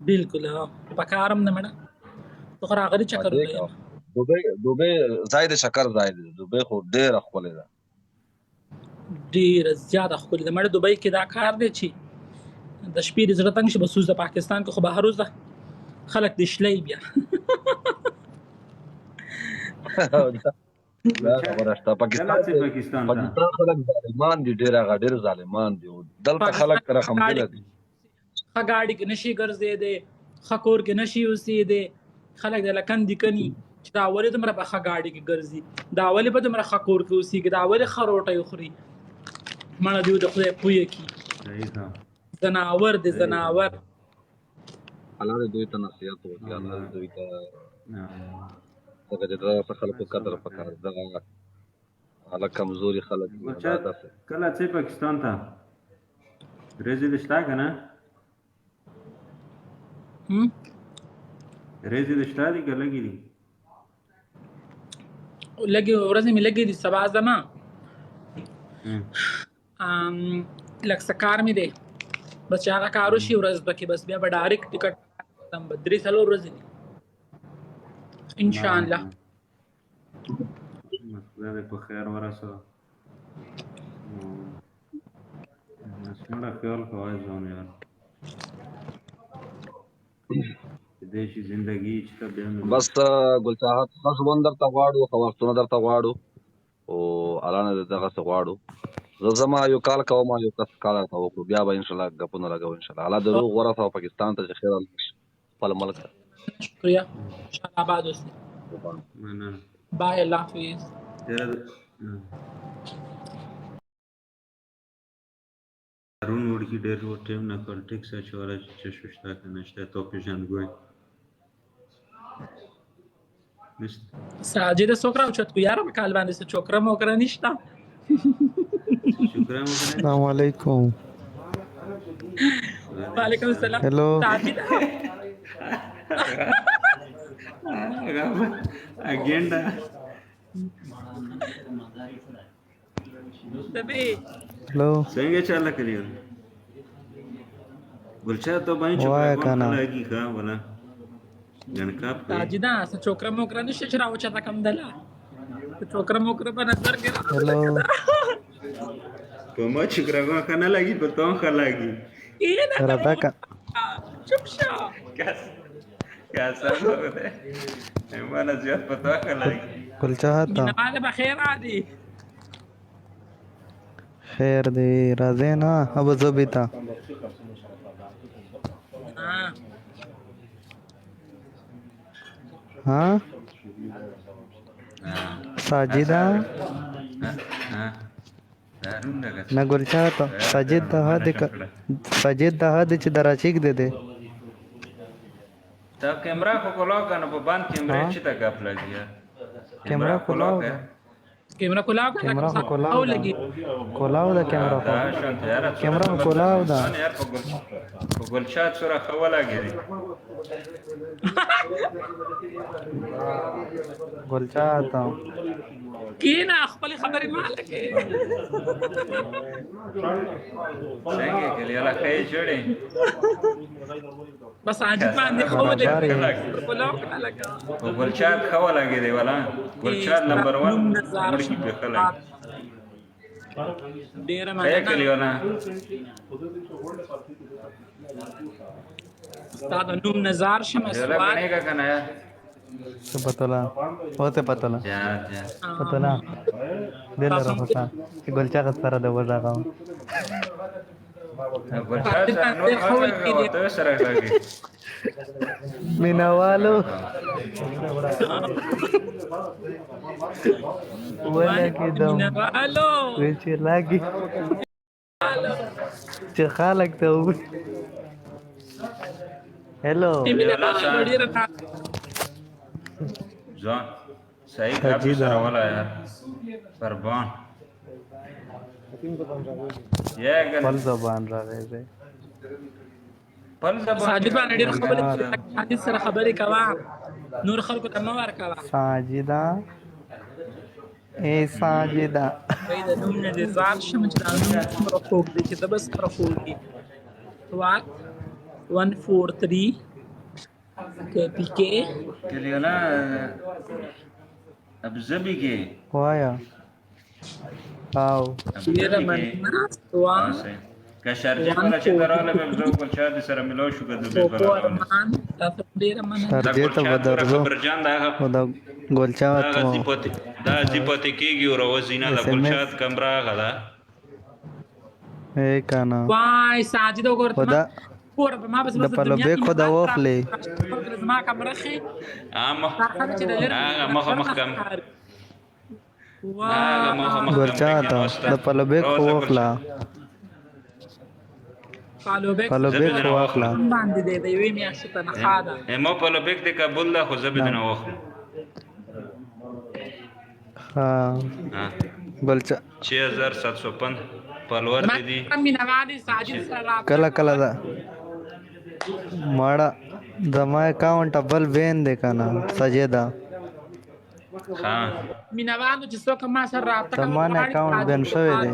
بالکل ها په کارم نه مړه تو خو راغلی چکر دې ولایم دوبۍ ځای د شکر ځای دی. دوبۍ خو ډېره ښکلې ده. ډېره زیاته ښکلې ده مړه. دوبۍ کې دا کار دی چې د شپې د زړه تنګ شي بس اوس د پاکستان کې خو بهر اوس ده خلک د شلی بیا دا خبره شته. پاکستان خلک ظالمان دي، ډېر ظالمان دي. دلته خلک رحم دل دي. ښه ګاډي کې نشي ګرځېدی، ښه کور کې نشي اوسېدی، خلک د لکن دي کني چې دا ولې دومره په ښه ګاډي کې ګرځي، دا ولې په دومره ښه کور کې اوسېږي، دا ولې ښه روټۍ خوري. مړه دوی د خدای پویه کي ځناور دی ځناور. الله دې دوی ته نصیحت وکړي. الله دې دوی ته ځکه چې دغسې خلکو قدر پکار ده. هغه کمزوري خلک دي. کله ځې پاکستان ته ورځې دې شته که نه؟ ورځې دې شته دي که لږې دي؟ لږې ورځې مې لږې دي. سبا ځمه لږ څه کار مې دی بس چې هغه کار وشي ورځ به کې بس بیا به ډایرکټ ټکټ اخلم. به 3-4 ورځې دي انشاءالله. خدای دې په خیر ورسوه. مړه خیال کوئ ځان یار کېدای شي زندګي چې ته بیا بس ګل چاهت ښه ژوند درته غواړو، ښه وختونه درته غواړو او الله نه دې دغسې غواړو. زه ځمه یو کال کوم یو کس کال راته وکړو بیا به انشاءالله ګپونه لګوو. انشاءالله الله دې روغ ورسوه پاکستان ته چې خیر خپل ملک ته. شکریہ انشاءالله آباد اوسئ. مننه. بای الله حافظ. هارون وړکي ډېر ټیم نه کړ ټیک سه چې ولا چې شته که نشته تو پېژندګوی ساجد څوک راوچت کو یاره په کال باندې څه چوکره موکره نشته. السلام علیکم. وعلیکم السلام. هلو ساجد اګینډا دبي هلو څنګه چاله کړی ګلچا ته باندې وای کنه لګي کا ولا جنکاپ ساجد څه چوکره موکره نشته چې راوچت کم دلا چوکره موکره په نظر کې. هلو په ما چې ګرغه کنه لګي په تون خه لګي راته کا چوپ شو کیسا هو ده ایمانه زیات پتا خه لګي ګل چاهت نه بخیر عادي خیر دی راځه نه اب زبیتا ها ساجدا نه ګل چاهت ساجد د هد چې دراچیک دے دے تا کیمرا کو کولا کنه په باندې کیمرا چې تا غپ لګیا کیمرا کولاو کیمرا کولاو لګي کولاو دا کیمرا کولاو دا یار په ګلشات سره خولا غیری ګل چاهت کینا خپل خبرې مالکه څنګه کلی الله خیر جوړي بس عاجب باندې خو دې کولاو لګا ګلشات خولا غیری ولا ګلشات نمبر 1 مړکی په خلا ډیر مننه کلی ولا استاد نوم نزار شمسوار بنےګه کنه یار څه پتلا ہوتے پتلا پتلا دل راځه چې ګل چاهت سره د وځاغم مینوالو ولکه دم وچ لاګي چې خلک ته هلو ځان صحیح کار سره ولا یار قربان پل زبان راغی دی پل زبان ساجد باندې ډېر خبرې حدیث سره خبرې کوا نور خلکو ته مو ورکوا ساجدا اے ساجدا د نوم نه دي ځان شم چې دا نوم راخوږ دي چې د بس راخوږي 143 پی کې کلیالا ابزبی کې وایا او ډېره ابزبی کې مننه وا که شارجه کوله چې دراله به زه ګل چا دې سره ملاو شو که د به پوپو ارمان تاسو ډېره مننه شارجې ته به درځو خبرجان دا خو د ګلچات دا زیپاتې کېږي او روزینه د ګلشات کمره هغه ده ای کنه وای ساجد وګورته خو دا پور په ما بس د پلوبې خو د واخلې ما کمره خې عامه چې د لري هغه مخ کم وای ګلچات د پلوبې خو واخلا پالوبک پلوبې خو واخلا باندې دی د یوې میاشتې تنخوا ده ما پلوبک د کابل ده خو زه به نه واخلم ها ګلچا 6705 فالوور دي مینوالي ساجد سره کله کله دا ماړه زما اکاونټ بل وین دی کنه سجدا ها مینوالو چې څوک ما سره رابطه زما نه اکاونټ بین شوی دی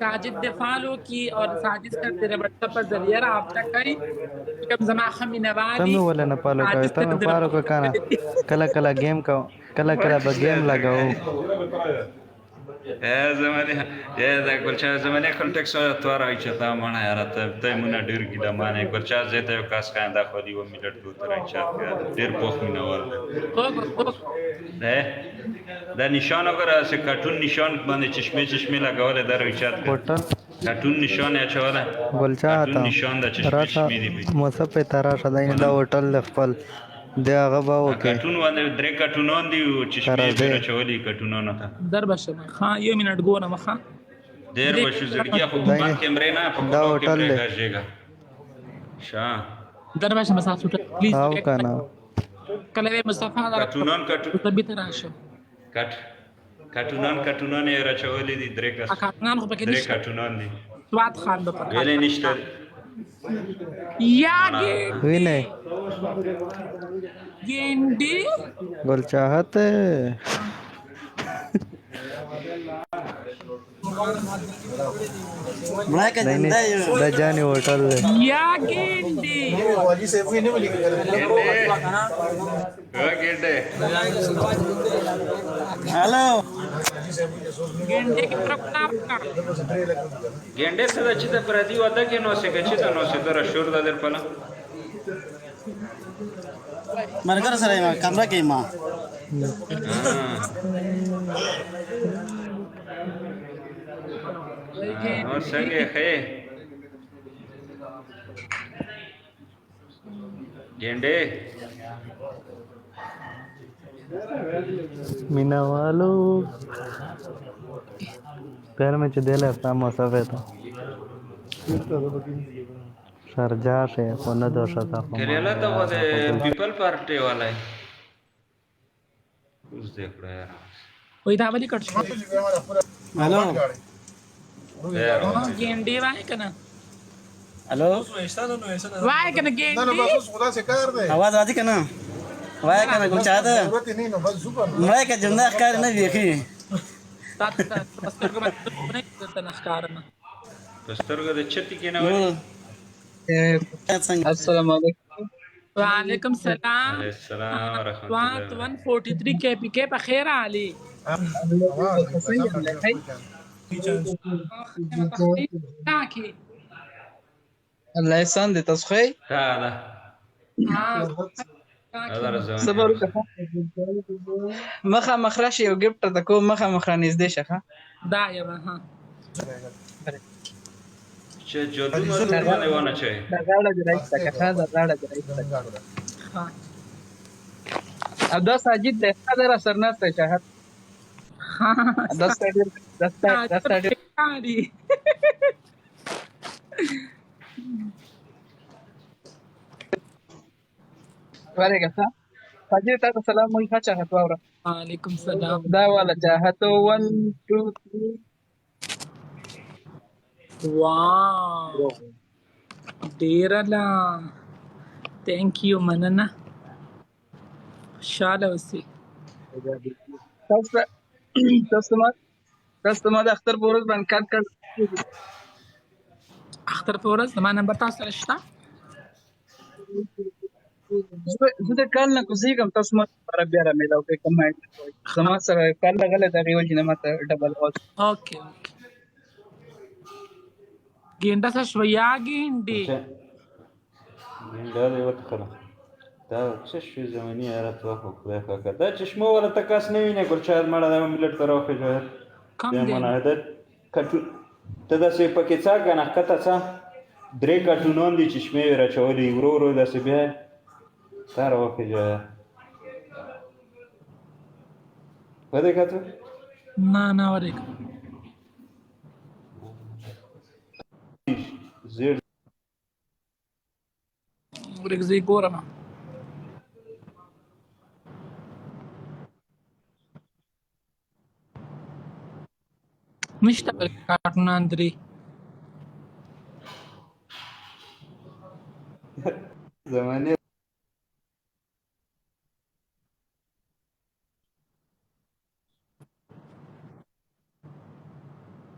ساجد د فالو کی اور ساجد سره د WhatsApp په ذریعہ رابطه کوي کوم زما خمینوالي تم ولې نه پالو کوي تم پالو کو کنه کله کله گیم کو کله کله به گیم لگاو زمانه دا ګلچا زمانه کنټیکس تور راځي چې تا مونږه یاره ته مونږ ډیر کی د مانه ګلچا زه ته کاس کاند خو دی و ملت دو تر چې ډیر پوښ مینور دا نشان وګوره چې کارټون نشان باندې چشمه لګول دا رچات هوټل کارټون نشان اچوله ګلچا تا نشان د چشمه دی مصطفی تراشه دا هوټل خپل دا هغه به وکړي کارټون باندې درې کارټونان دي چشمه به چولې کارټونانو ته در بشه ها یو منټ ګوره مخه ډیر بشو زړګي خو په کیمرې نه په هوټل دی شا در بشه مسافر پلیز او کنه کله مصطفی دا کارټونان طبيعت راشه کارټونان یې راچولې دي درې کارټونان خو پکې درې نشته کارټونان دي سواد خان به پکې ویلې نشته یاګي وینه ګینډي ګل چاہتے نہیں دا جانی ہوٹل ہے یا ګینډي हेलो ګینډي کې پرکار کا ګنده څه چې د پردي ودا کې نو څه چې نو څه در شور د در پلا مرګر سره ما کمره کې ما او څنګه خې ګنده मीना वालो पैर में चदेला सामो सवे तो सरजा से कोन दो शता کلیلا ته و د پیپل پارټي والای اوس دیکھو یار وې دا ولي کټ شو हेलो ګینډي وای کنه हेलो وای کنه ګینډي आवाज راځي کنه وای کنه کوم چا ده مړای که جندا ښکار نه ویخي تاسو سترګو باندې نه نخکارنه پسترګه د چتی کې نه وای السلام علیکم وعلیکم السلام السلام ورحمت وان الله 143 کے پی کے بخیر علی الله احسان دې تاسو خې دا دا صبر مخه مخرش یو گفت ته کو مخه مخره نږدې شخه دا یم ها چې جوړو نه ونه چي دا غاړه دې راځه که دا غاړه دې راځه ها ادا ساجد دې حاضر سرناسته چاهت دستا علی وعلیکم السلام ساجد تاسو سلام مونږ ښه چاهت واوره وعلیکم السلام دا والا چاهت 1 2 3 واو ډیر لا ثانک یو مننه شاله وسی تاسو ما د اختر په ورځ باندې کار کړ اختر په ورځ زما نمبر تاسو سره شته زه د کال نه کوزیږم تاسو ما سره بیا را میلاو کوئ کوم زما سره کال لګلی دغې وجې نه ماته ډبل واچ اوکې ګینډه څه شوه یا ګینډې ګینډه دې وتښله دا څه شوي زماني حیرت وخت خدای پاکه دا چشمه والا ته کس نه وینې ګلچهر مړه دا ملت ته راوخېژه کم بیا دی منع ده ته داسې پکې څه کنه ښکته څه 3 کارټونان دي چشمې یې راچولي ورو ورو داسې بیا تا راوخېژه ودېکه ته نه ورېږه زیړ ورېږه زه یې ګورم نشته کارټونان 3 زمانې